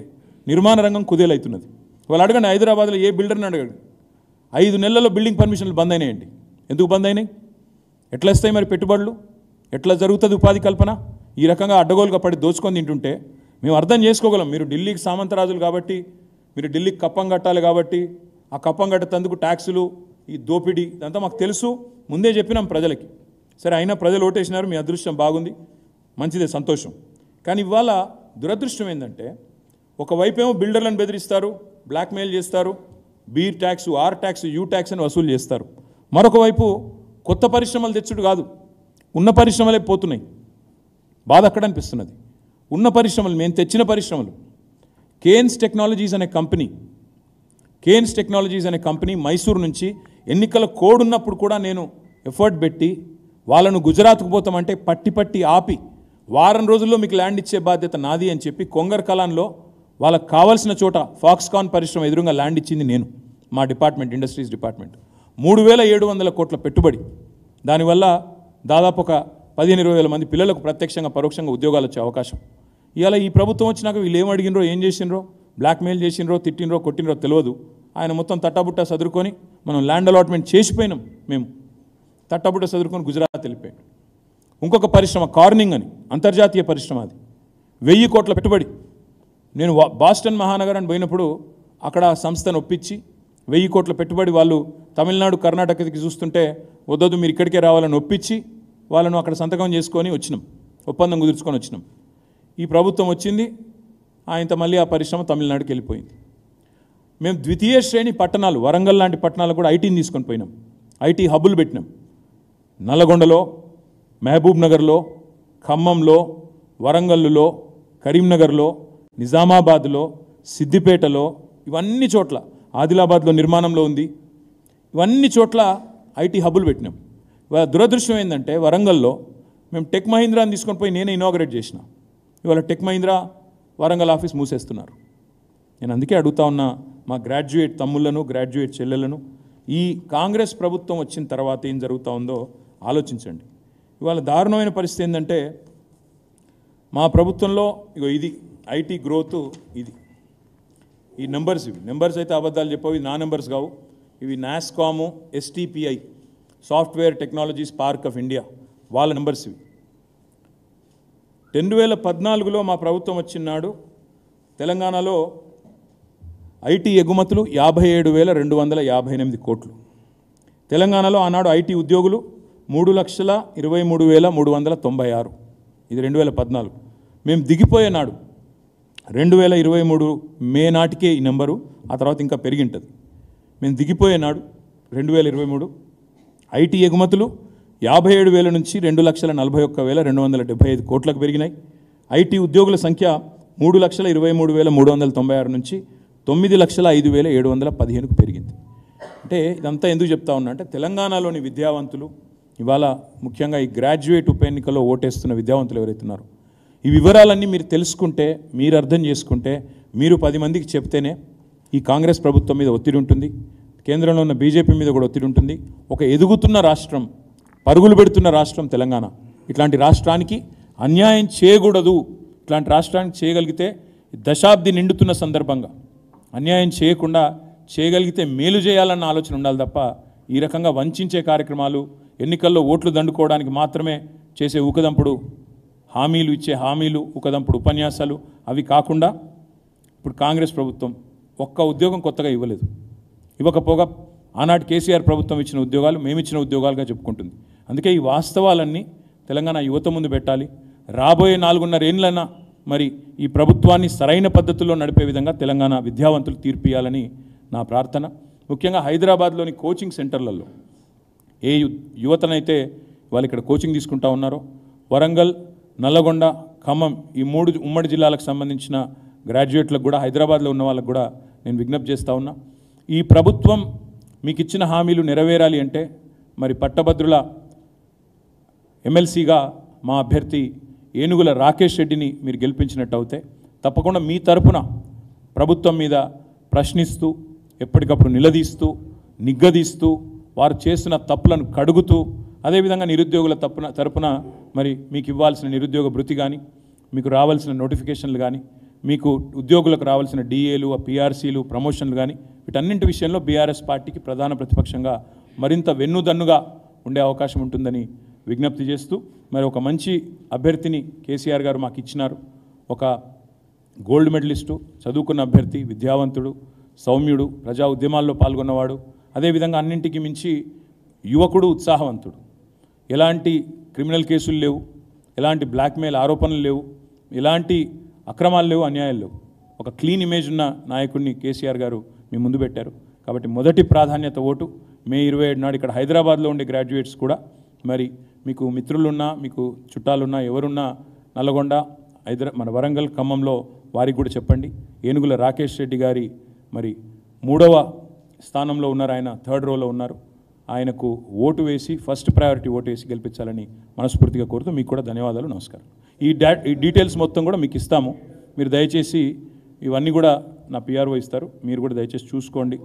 [SPEAKER 1] నిర్మాణ రంగం కుదేలవుతున్నది. వాళ్ళు అడగండి, హైదరాబాద్లో ఏ బిల్డర్ని అడగండి, 5 నెలల్లో బిల్డింగ్ పర్మిషన్లు బంద్ అయినాయండి. ఎందుకు బంద్ అయినాయి? ఎట్లా వస్తాయి మరి పెట్టుబడులు? ఎట్లా జరుగుతుంది ఉపాధి కల్పన? ఈ రకంగా అడ్డగోలుగా పడి దోచుకొని తింటుంటే మేము అర్థం చేసుకోగలం. మీరు ఢిల్లీకి సామంతరాజులు కాబట్టి, మీరు ఢిల్లీకి కప్పం కట్టాలి కాబట్టి, ఆ కప్పం కట్టేందుకు ట్యాక్సులు, ఈ దోపిడీ ఇదంతా మాకు తెలుసు, ముందే చెప్పినాం ప్రజలకి. సరే అయినా ప్రజలు ఓటేసినారు, మీ అదృష్టం బాగుంది, మంచిదే, సంతోషం. కానీ ఇవాళ దురదృష్టం ఏంటంటే, ఒకవైపేమో బిల్డర్లను బెదిరిస్తారు, బ్లాక్మెయిల్ చేస్తారు, be tax, R tax, U tax అని వసూలు చేస్తారు. మరొక వైపు కొత్త పరిశ్రమలు తెచ్చుడు కాదు, ఉన్న పరిశ్రమలే పోతున్నాయి. బాధ అక్కడ అనిపిస్తున్నది. ఉన్న పరిశ్రమలు, మేము తెచ్చిన పరిశ్రమలు, కేన్స్ టెక్నాలజీస్ అనే కంపెనీ మైసూరు నుంచి ఎన్నికల కోడ్ ఉన్నప్పుడు కూడా నేను ఎఫర్ట్ పెట్టి వాళ్ళను గుజరాత్కు పోతామంటే పట్టి ఆపి వారం రోజుల్లో మీకు ల్యాండ్ ఇచ్చే బాధ్యత నాది అని చెప్పి కొంగర్ కలాన్లో వాళ్ళకు కావాల్సిన చోట ఫాక్స్కాన్ పరిశ్రమ ఎదురుగా ల్యాండ్ ఇచ్చింది నేను, మా డిపార్ట్మెంట్, ఇండస్ట్రీస్ డిపార్ట్మెంట్. 3,700 కోట్ల పెట్టుబడి. దానివల్ల దాదాపు ఒక 15-20 మంది పిల్లలకు ప్రత్యక్షంగా పరోక్షంగా ఉద్యోగాలు వచ్చే అవకాశం. ఇవాళ ఈ ప్రభుత్వం వచ్చినాక వీళ్ళు ఏం అడిగినరో, ఏం చేసినరో, బ్లాక్మెయిల్ చేసినరో, తిట్టినరో, కొట్టినరో తెలియదు. ఆయన మొత్తం తట్టాబుట్టా సదురుకొని మనం ల్యాండ్ అలాట్మెంట్ చేసిపోయినాం. మేము తట్టబుట్ట చదువుకొని గుజరాత్ వెళ్ళిపోయాడు. ఇంకొక పరిశ్రమ కార్నింగ్ అని అంతర్జాతీయ పరిశ్రమ, అది 1000 కోట్ల పెట్టుబడి. నేను బాస్టన్ మహానగరాన్ని పోయినప్పుడు అక్కడ సంస్థను ఒప్పించి 1000 కోట్ల పెట్టుబడి వాళ్ళు తమిళనాడు కర్ణాటకకి చూస్తుంటే వద్దొద్దు మీరు ఇక్కడికే రావాలని ఒప్పించి వాళ్ళను అక్కడ సంతకం చేసుకొని వచ్చినాం, ఒప్పందం కుదుర్చుకొని వచ్చినాం. ఈ ప్రభుత్వం వచ్చింది, ఆయనతో మళ్ళీ ఆ పరిశ్రమ తమిళనాడుకి వెళ్ళిపోయింది. మేము ద్వితీయ శ్రేణి పట్టణాలు వరంగల్ లాంటి పట్టణాలు కూడా ఐటీని తీసుకొని పోయినాం, ఐటీ హబ్బులు పెట్టినాం. నల్లగొండలో, మహబూబ్ నగర్లో, ఖమ్మంలో, వరంగల్లో, కరీంనగర్లో, నిజామాబాద్లో, సిద్దిపేటలో, ఇవన్నీ చోట్ల, ఆదిలాబాద్లో నిర్మాణంలో ఉంది, ఇవన్నీ చోట్ల ఐటీ హబ్బులు పెట్టినాం. ఇవాళ దురదృష్టం ఏంటంటే వరంగల్లో మేము టెక్ మహీంద్రాని తీసుకొని పోయి నేనే ఇనాగరేట్ చేసిన. ఇవాళ టెక్ మహీంద్రా వరంగల్ ఆఫీస్ మూసేస్తున్నారు. నేను అందుకే అడుగుతా ఉన్నా మా గ్రాడ్యుయేట్ తమ్ముళ్లను, గ్రాడ్యుయేట్ చెల్లెలను, ఈ కాంగ్రెస్ ప్రభుత్వం వచ్చిన తర్వాత ఏం జరుగుతూ ఉందో ఆలోచించండి. ఇవాళ దారుణమైన పరిస్థితి ఏంటంటే మా ప్రభుత్వంలో ఇగో ఇది ఐటీ గ్రోత్, ఇది ఈ నెంబర్స్, ఇవి నెంబర్స్ అయితే అబద్ధాలు చెప్పవు, ఇవి నా నెంబర్స్ కావు, ఇవి నాస్కాము, STPI software technologies park of India వాళ్ళ నెంబర్స్ ఇవి. 2014లో మా ప్రభుత్వం వచ్చినాడు తెలంగాణలో ఐటీ ఎగుమతులు 57,258 కోట్లు. తెలంగాణలో ఆనాడు ఐటీ ఉద్యోగులు 3,23,396. ఇది 2014. మేము దిగిపోయే నాడు 2023 మే నాటికే ఈ నెంబరు, ఆ తర్వాత ఇంకా పెరిగింటుంది. మేము దిగిపోయే నాడు 2023 ఐటీ ఎగుమతులు 57,000 నుంచి 2,41,275 కోట్లకు పెరిగినాయి. ఐటీ ఉద్యోగుల సంఖ్య 3,23,396 నుంచి 9,05,715కు పెరిగింది. అంటే ఇదంతా ఎందుకు చెప్తా ఉన్నా అంటే తెలంగాణలోని విద్యావంతులు ఇవాళ ముఖ్యంగా ఈ గ్రాడ్యుయేట్ ఉప ఎన్నికల్లో ఓటేస్తున్న విద్యావంతులు ఎవరైతే ఉన్నారో ఈ వివరాలన్నీ మీరు తెలుసుకుంటే, మీరు అర్థం చేసుకుంటే, మీరు 10 మందికి చెప్తేనే ఈ కాంగ్రెస్ ప్రభుత్వం మీద ఒత్తిడి ఉంటుంది, కేంద్రంలో ఉన్న బీజేపీ మీద కూడా ఒత్తిడి ఉంటుంది. ఒక ఎదుగుతున్న రాష్ట్రం, పరుగులు పెడుతున్న రాష్ట్రం తెలంగాణ, ఇట్లాంటి రాష్ట్రానికి అన్యాయం చేయకూడదు. ఇట్లాంటి రాష్ట్రానికి చేయగలిగితే దశాబ్ది నిండుతున్న సందర్భంగా అన్యాయం చేయకుండా చేయగలిగితే మేలు చేయాలన్న ఆలోచన ఉండాలి తప్ప ఈ రకంగా వంచే కార్యక్రమాలు, ఎన్నికల్లో ఓట్లు దండుకోవడానికి మాత్రమే చేసే ఊకదంపుడు హామీలు, ఇచ్చే హామీలు, ఊకదంపుడు ఉపన్యాసాలు అవి కాకుండా ఇప్పుడు కాంగ్రెస్ ప్రభుత్వం ఒక్క ఉద్యోగం కొత్తగా ఇవ్వలేదు. ఇవ్వకపోగా ఆనాటి కేసీఆర్ ప్రభుత్వం ఇచ్చిన ఉద్యోగాలు మేమిచ్చిన ఉద్యోగాలుగా చెప్పుకుంటుంది. అందుకే ఈ వాస్తవాలన్నీ తెలంగాణ యువత ముందు పెట్టాలి. రాబోయే 4.5 ఏళ్ళైనా మరి ఈ ప్రభుత్వాన్ని సరైన పద్ధతుల్లో నడిపే విధంగా తెలంగాణ విద్యావంతులు తీర్పియాలని నా ప్రార్థన. ముఖ్యంగా హైదరాబాద్లోని కోచింగ్ సెంటర్లలో ఏ యువతనైతే వాళ్ళు ఇక్కడ కోచింగ్ తీసుకుంటా ఉన్నారో, వరంగల్, నల్లగొండ, ఖమ్మం ఈ 3 ఉమ్మడి జిల్లాలకు సంబంధించిన గ్రాడ్యుయేట్లకు కూడా, హైదరాబాద్లో ఉన్న వాళ్ళకు కూడా నేను విజ్ఞప్తి చేస్తూ ఉన్నా. ఈ ప్రభుత్వం మీకు ఇచ్చిన హామీలు నెరవేరాలి అంటే మరి పట్టభద్రుల ఎమ్మెల్సీగా మా అభ్యర్థి ఏనుగుల రాకేష్ రెడ్డిని మీరు గెలిపించినట్టు అవుతే తప్పకుండా మీ తరపున ప్రభుత్వం మీద ప్రశ్నిస్తూ, ఎప్పటికప్పుడు నిలదీస్తూ, నిగ్గదీస్తూ, వారు చేసిన తప్పులను కడుగుతూ, అదేవిధంగా నిరుద్యోగుల తరపున మరి మీకు ఇవ్వాల్సిన నిరుద్యోగ భృతి కానీ, మీకు రావాల్సిన నోటిఫికేషన్లు కానీ, మీకు ఉద్యోగులకు రావాల్సిన డిఏలు, పిఆర్సీలు, ప్రమోషన్లు కానీ వీటన్నింటి విషయంలో బీఆర్ఎస్ పార్టీకి ప్రధాన ప్రతిపక్షంగా మరింత వెన్నుదన్నుగా ఉండే అవకాశం ఉంటుందని విజ్ఞప్తి చేస్తూ, మరి ఒక మంచి అభ్యర్థిని కేసీఆర్ గారు మాకు ఇచ్చినారు. ఒక గోల్డ్ మెడలిస్టు, చదువుకున్న అభ్యర్థి, విద్యావంతుడు, సౌమ్యుడు, ప్రజా ఉద్యమాల్లో పాల్గొన్నవాడు, అదేవిధంగా అన్నింటికి మించి యువకుడు, ఉత్సాహవంతుడు. ఎలాంటి క్రిమినల్ కేసులు లేవు, ఎలాంటి బ్లాక్మెయిల్ ఆరోపణలు లేవు, ఎలాంటి అక్రమాలు లేవు, అన్యాయాలు లేవు. ఒక క్లీన్ ఇమేజ్ ఉన్న నాయకుడిని కేసీఆర్ గారు మీ ముందు పెట్టారు. కాబట్టి మొదటి ప్రాధాన్యత ఓటు. మే 27 నాడు ఇక్కడ హైదరాబాద్లో ఉండే గ్రాడ్యుయేట్స్ కూడా మరి మీకు మిత్రులున్నా, మీకు చుట్టాలున్నా, ఎవరున్నా నల్లగొండ, మన వరంగల్, ఖమ్మంలో వారికి కూడా చెప్పండి. ఏనుగుల రాకేష్ రెడ్డి గారి మరి 3వ స్థానంలో ఉన్నారు, ఆయన 3rd రోలో ఉన్నారు. ఆయనకు ఓటు వేసి ఫస్ట్ ప్రయారిటీ ఓటు వేసి గెలిపించాలని మనస్ఫూర్తిగా కోరుతూ మీకు కూడా ధన్యవాదాలు, నమస్కారం. ఈ డీటెయిల్స్ మొత్తం కూడా మీకు ఇస్తాము. మీరు దయచేసి ఇవన్నీ కూడా నా పిఆర్ఓ ఇస్తారు, మీరు కూడా దయచేసి చూసుకోండి.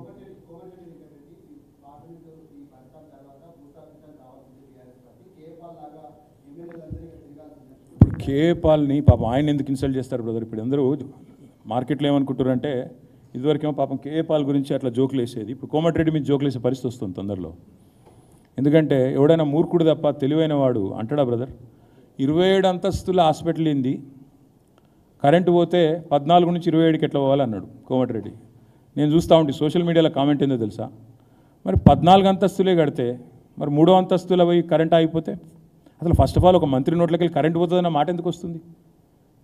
[SPEAKER 1] ఇప్పుడు కేపాల్ని పాపం ఆయన ఎందుకు ఇన్సల్ట్ చేస్తారు బ్రదర్? ఇప్పుడు అందరూ మార్కెట్లో ఏమనుకుంటారంటే ఇదివరకేమో పాపం కేపాల్ గురించి అట్లా జోకులు వేసేది, ఇప్పుడు కోమటిరెడ్డి మీద జోకులు వేసే పరిస్థితి వస్తుంది తొందరలో. ఎందుకంటే ఎవడైనా మూర్ఖుడు తప్ప తెలివైన వాడు అంటాడా బ్రదర్? 27 అంతస్తుల హాస్పిటల్ ఏంది, కరెంటు పోతే 14 నుంచి 27కి ఎట్లా పోవాలన్నాడు కోమటిరెడ్డి. నేను చూస్తూ ఉంటే సోషల్ మీడియాలో కామెంట్ ఏందో తెలుసా, మరి 14 అంతస్తులే కడితే మరి 3వ అంతస్తుల పోయి కరెంట్ ఆగిపోతే అసలు ఫస్ట్ ఆఫ్ ఆల్ ఒక మంత్రి నోట్లకి వెళ్ళి కరెంట్ పోతుందన్న మాట ఎందుకు వస్తుంది?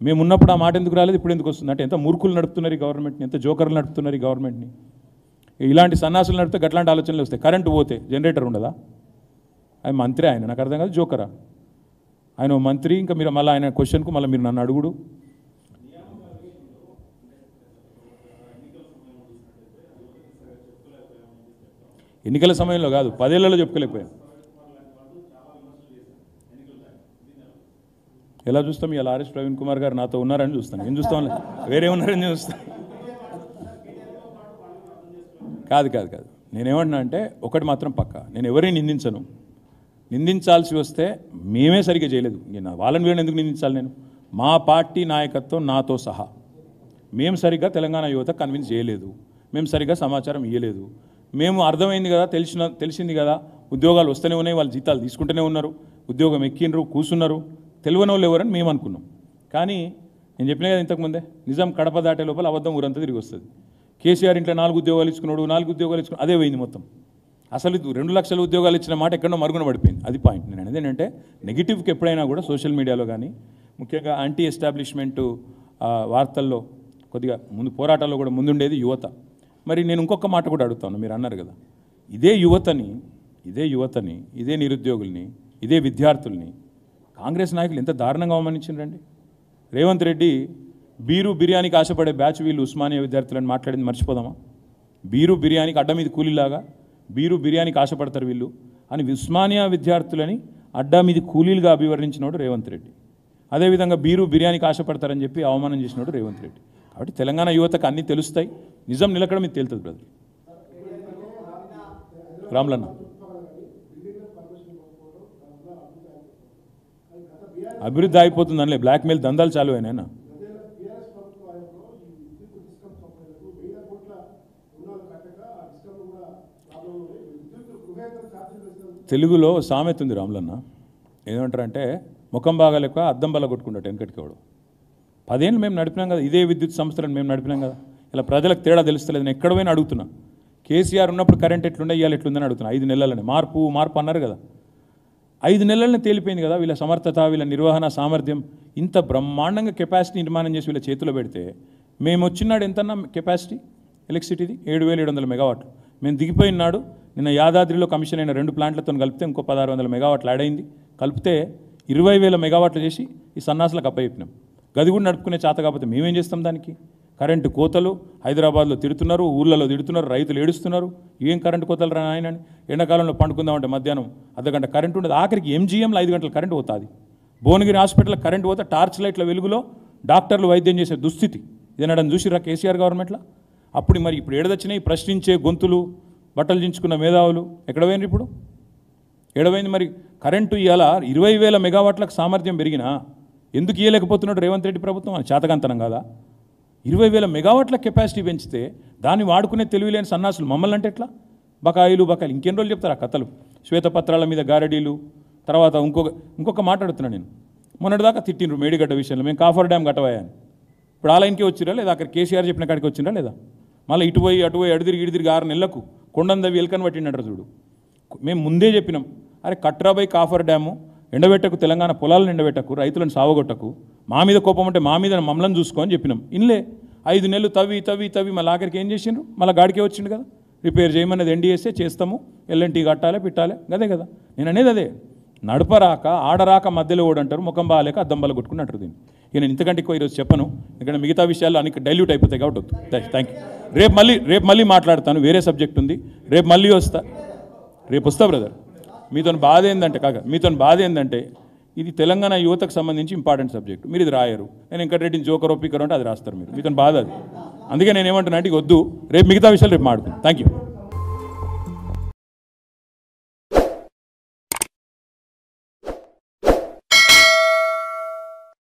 [SPEAKER 1] మేము ఉన్నప్పుడు ఆ మాట ఎందుకు రాలేదు, ఇప్పుడు ఎందుకు వస్తుంది? అంటే ఎంత మూర్ఖులు నడుపుతున్నారు ఈ గవర్నమెంట్ని, ఎంత జోకర్లు నడుపుతున్నారు ఈ గవర్నమెంట్ని. ఇలాంటి సన్నాసులు నడిపితే గట్లాంటి ఆలోచనలు వస్తాయి. కరెంటు పోతే జనరేటర్ ఉండదా? ఆయన మంత్రి, ఆయన నాకు అర్థం కాదు, జోకరా ఆయన మంత్రి. ఇంకా మీరు మళ్ళీ ఆయన క్వశ్చన్కు మళ్ళీ మీరు నన్ను అడుగుడు. ఎన్నికల సమయంలో కాదు, 10 ఏళ్లలో చెప్పుకోలేకపోయాను. ఎలా చూస్తాం? ఇలా ఆర్ఎస్ ప్రవీణ్ కుమార్ గారు నాతో ఉన్నారని చూస్తాను. ఏం చూస్తాం? వేరే ఉన్నారని చూస్తాను. కాదు కాదు కాదు నేనేమన్నా అంటే ఒకటి మాత్రం పక్క, నేను ఎవరిని నిందించను. నిందించాల్సి వస్తే మేమే సరిగ్గా చేయలేదు, వాళ్ళని వీళ్ళని ఎందుకు నిందించాలి? నేను మా పార్టీ నాయకత్వం నాతో సహా మేము సరిగ్గా తెలంగాణ యువత కన్విన్స్ చేయలేదు, మేము సరిగ్గా సమాచారం ఇవ్వలేదు. మేము అర్థమైంది కదా, తెలిసింది కదా, ఉద్యోగాలు వస్తూనే ఉన్నాయి, వాళ్ళు జీతాలు తీసుకుంటూనే ఉన్నారు, ఉద్యోగం ఎక్కినరు, కూర్చున్నారు, తెలియని వాళ్ళు ఎవరని మేము అనుకున్నాం. కానీ నేను చెప్పినా కదా ఇంతకుముందే, నిజం కడప దాటే లోపల అబద్ధం ఊరంతా తిరిగి వస్తుంది. కేసీఆర్ ఇంట్లో 4 ఉద్యోగాలు ఇచ్చుకున్నాడు, 4 ఉద్యోగాలు ఇచ్చుకున్నాడు, అదే పోయింది మొత్తం. అసలు 2 లక్షల ఉద్యోగాలు ఇచ్చిన మాట ఎక్కడో మరుగున పడిపోయింది. అది పాయింట్. నేను అనేది ఏంటంటే నెగిటివ్కి ఎప్పుడైనా కూడా సోషల్ మీడియాలో కానీ ముఖ్యంగా యాంటీ ఎస్టాబ్లిష్మెంటు వార్తల్లో కొద్దిగా ముందు పోరాటాల్లో కూడా ముందుండేది యువత. మరి నేను ఇంకొక మాట కూడా అడుగుతాను, మీరు అన్నారు కదా, ఇదే యువతని ఇదే నిరుద్యోగుల్ని, ఇదే విద్యార్థుల్ని కాంగ్రెస్ నాయకులు ఎంత దారుణంగా అవమానించిండ్రండి. రేవంత్ రెడ్డి బీరు బిర్యానీకి ఆశపడే బ్యాచ్ వీళ్ళు ఉస్మానియా విద్యార్థులని మాట్లాడింది మర్చిపోదామా? బీరు బిర్యానీకి అడ్డ మీద కూలీలాగా బీరు బిర్యానీకి ఆశపడతారు వీళ్ళు అని ఉస్మానియా విద్యార్థులని అడ్డా మీద కూలీలుగా అభివర్ణించినోడు రేవంత్ రెడ్డి. అదేవిధంగా బీరు బిర్యానీకి ఆశపడతారని చెప్పి అవమానం చేసినోడు రేవంత్ రెడ్డి. కాబట్టి తెలంగాణ యువతకు అన్నీ తెలుస్తాయి, నిజం నిలకడ మీద తేలుతుంది బ్రదర్. రామ్లన్న అభివృద్ధి అయిపోతుంది అనలే, బ్లాక్మెయిల్ దందాలు చాలు అయినా. తెలుగులో సామెత ఉంది రామ్లన్న, ఏమంటారంటే ముఖం బాగాలేక అద్దం బల్ల కొట్టుకుంటాడు వెనకటికి వాడు. 10 ఏళ్ళు మేము నడిపినాం కదా, ఇదే విద్యుత్ సంస్థలను మేము నడిపినాం కదా. ఇలా ప్రజలకు తేడా తెలుస్తలేదు. నేను ఎక్కడ పోయినా అడుగుతున్నా, కేసీఆర్ ఉన్నప్పుడు కరెంట్ ఎట్లుండే, ఇవాళ ఎట్లుందని అడుగుతున్నా. 5 నెలలనే మార్పు అన్నారు కదా, 5 నెలలనే తేలిపోయింది కదా. వీళ్ళ సమర్థత, వీళ్ళ నిర్వహణ సామర్థ్యం, ఇంత బ్రహ్మాండంగా కెపాసిటీ నిర్మాణం చేసి వీళ్ళ చేతిలో పెడితే మేము వచ్చినాడు ఎంతన్నా కెపాసిటీ ఎలక్ట్రిసిటీది 7,700 మెగావాట్లు. మేము దిగిపోయినాడు నిన్న యాదాద్రిలో కమిషన్ అయిన 2 ప్లాంట్లతో కలిపితే ఇంకో 1,600 మెగావాట్లు యాడ్ అయింది. కలిపితే 20,000 మెగావాట్లు చేసి ఈ సన్నాసులకు అప్పచెప్పినాం. గది కూడా నడుపుకునే చేత కాకపోతే మేమేం చేస్తాం దానికి? కరెంటు కోతలు హైదరాబాద్లో తిడుతున్నారు, ఊళ్ళలో తిడుతున్నారు, రైతులు ఏడుస్తున్నారు. ఏం కరెంటు కోతలు రా ఆయనని, ఎండాకాలంలో పండుకుందామంటే మధ్యాహ్నం అర్ధగంట కరెంటు ఉండదు. ఆఖరికి ఎంజీఎంలో 5 గంటల కరెంటు పోతుంది. భువనగిరి హాస్పిటల్లో కరెంటు పోతే టార్చ్ లైట్ల వెలుగులో డాక్టర్లు వైద్యం చేసే దుస్థితి ఇదేనాడని చూసిరా కేసీఆర్ గవర్నమెంట్లో. అప్పుడు మరి ఇప్పుడు ఏడదొచ్చినాయి ప్రశ్నించే గొంతులు, బట్టలు దించుకున్న మేధావులు ఎక్కడ పోయినారు? ఇప్పుడు ఏడవైంది. మరి కరెంటు ఇవాళ 20,000 మెగావాట్లకు సామర్థ్యం పెరిగినా ఎందుకు ఇవ్వలేకపోతున్నాడు రేవంత్ రెడ్డి ప్రభుత్వం? అని చేతకంతనం కాదా? 20,000 మెగావాట్ల కెపాసిటీ పెంచితే దాన్ని వాడుకునే తెలివిలేని సన్నాసులు మమ్మల్ని అంటే ఎట్లా? బకాయిలు ఇంకెన్ని రోజులు చెప్తారు ఆ కథలు? శ్వేతపత్రాల మీద గారడీలు. తర్వాత ఇంకొక మాట్లాడుతున్నా నేను, మొన్నటిదాకా తిట్టిండ్రు మేడిగడ్డ విషయంలో, మేము కాఫర్ డ్యామ్ కట్టవాయని. ఇప్పుడు ఆ లైన్కే వచ్చిరా లేదా? అక్కడ కేసీఆర్ చెప్పిన కాడికి వచ్చిందా లేదా? మళ్ళీ ఇటు పోయి అటు తిరిగి 6 నెలలకు కొండందవి ఎలుకని పట్టిండట చూడు. మేము ముందే చెప్పినాం, అరే కట్రాబై కాఫర్ డ్యాము ఎండబెట్టకు, తెలంగాణ పొలాలను ఎండబెట్టకు, రైతులను సావగొట్టకు, మా మీద కోపం అంటే మా మీద మమ్మల్ని చూసుకో అని చెప్పినాం. ఇన్లే 5 నెలలు తవ్వి మళ్ళీ ఆఖరికి ఏం చేసిండ్రు? మళ్ళీ గాడికే వచ్చిండు కదా. రిపేర్ చేయమన్నది ఎన్డీఎస్ఏ, చేస్తాము, ఎల్ఎన్టీ కట్టాలి పిట్టాలి, అదే కదా నేను అనేది. అదే నడపరాక ఆడరాక మధ్యలో ఓడంటారు, ముఖం బాగాలేక అద్దం బల్ల కొట్టుకుని అంటారు దీన్ని. ఇక నేను ఇంతకంటే ఎక్కువ ఈరోజు చెప్పను, ఎందుకంటే మిగతా విషయాలు అన్ని డైల్యూట్ అయిపోతాయి కాబట్టి వద్దు. Thank you. రేపు మళ్ళీ మాట్లాడతాను, వేరే సబ్జెక్ట్ ఉంది, రేపు మళ్ళీ వస్తా. రేపు వస్తా బ్రదర్. మీతో బాధ ఏంటంటే ఇది తెలంగాణ యువతకు సంబంధించి ఇంపార్టెంట్ సబ్జెక్ట్. మీరు ఇది రాయరు, నేను వెంకటరెడ్డిని జోకర్ ఒప్పికరు అంటే అది రాస్తారు మీరు. మీతో బాధ అది. అందుకే నేను ఏమంటున్నా అంటే వద్దు, రేపు మిగతా విషయాలు రేపు మాట్లాడుకుందాం. Thank you.